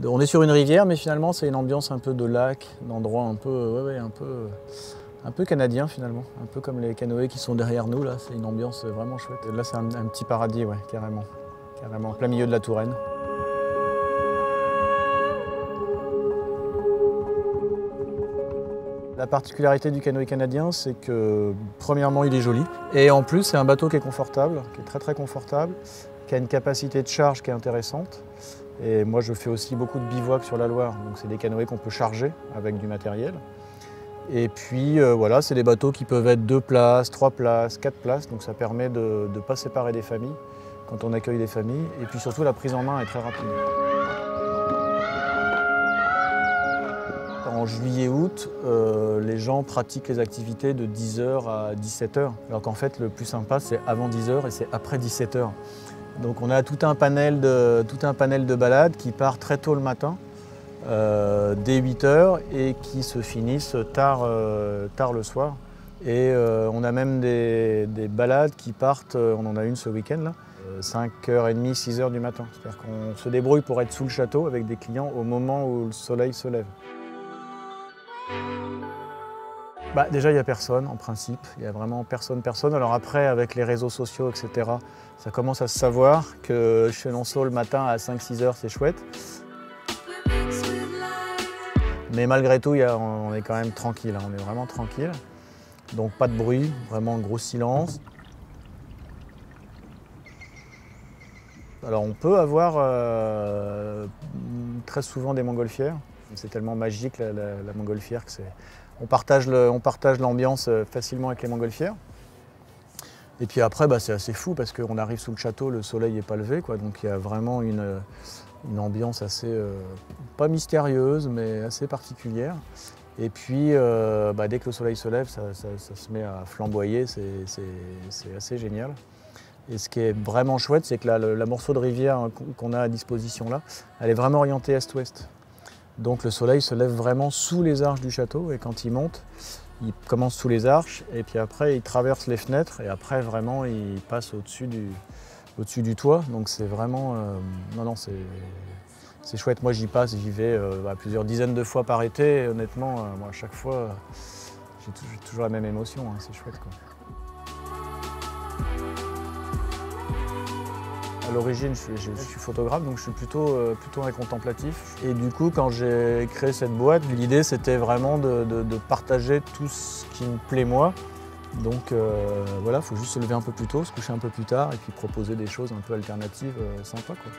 On est sur une rivière, mais finalement c'est une ambiance un peu de lac, d'endroit un peu, ouais, un peu canadien finalement. Un peu comme les canoës qui sont derrière nous, là, c'est une ambiance vraiment chouette. Et là c'est un petit paradis, ouais, carrément. Carrément, en plein milieu de la Touraine. La particularité du canoë canadien, c'est que premièrement il est joli. Et en plus c'est un bateau qui est confortable, qui est très confortable, qui a une capacité de charge qui est intéressante. Et moi je fais aussi beaucoup de bivouac sur la Loire, donc c'est des canoës qu'on peut charger avec du matériel. Et puis voilà, c'est des bateaux qui peuvent être 2 places, 3 places, 4 places, donc ça permet de ne pas séparer des familles quand on accueille des familles. Et puis surtout la prise en main est très rapide. En juillet-août, les gens pratiquent les activités de 10h à 17h. Alors qu'en fait, le plus sympa, c'est avant 10h et c'est après 17h. Donc on a tout un panel de balades qui part très tôt le matin, dès 8h, et qui se finissent tard le soir. Et on a même des balades qui partent, on en a une ce week-end là, 5h30, 6h du matin. C'est-à-dire qu'on se débrouille pour être sous le château avec des clients au moment où le soleil se lève. Déjà, il n'y a personne en principe, il n'y a vraiment personne. Alors après, avec les réseaux sociaux, etc., ça commence à se savoir que Chenonceau le matin à 5-6 heures, c'est chouette. Mais malgré tout, on est quand même tranquille, on est vraiment tranquille. Donc pas de bruit, vraiment gros silence. Alors on peut avoir très souvent des montgolfières. C'est tellement magique la montgolfière que c'est... On partage l'ambiance facilement avec les montgolfières. Et puis après, c'est assez fou parce qu'on arrive sous le château, le soleil n'est pas levé, quoi, donc il y a vraiment une ambiance assez, pas mystérieuse, mais assez particulière. Et puis, dès que le soleil se lève, ça se met à flamboyer, c'est assez génial. Et ce qui est vraiment chouette, c'est que la morceau de rivière qu'on a à disposition là, elle est vraiment orientée est-ouest. Donc le soleil se lève vraiment sous les arches du château et quand il monte, il commence sous les arches et puis après il traverse les fenêtres et après vraiment il passe au-dessus du toit. Donc c'est vraiment... c'est chouette. Moi j'y passe, j'y vais plusieurs dizaines de fois par été et honnêtement, moi, à chaque fois, j'ai toujours la même émotion, hein, c'est chouette, quoi. À l'origine, je suis photographe, donc je suis plutôt un contemplatif. Et du coup, quand j'ai créé cette boîte, l'idée c'était vraiment de partager tout ce qui me plaît moi. Donc voilà, il faut juste se lever un peu plus tôt, se coucher un peu plus tard et puis proposer des choses un peu alternatives sympas, quoi.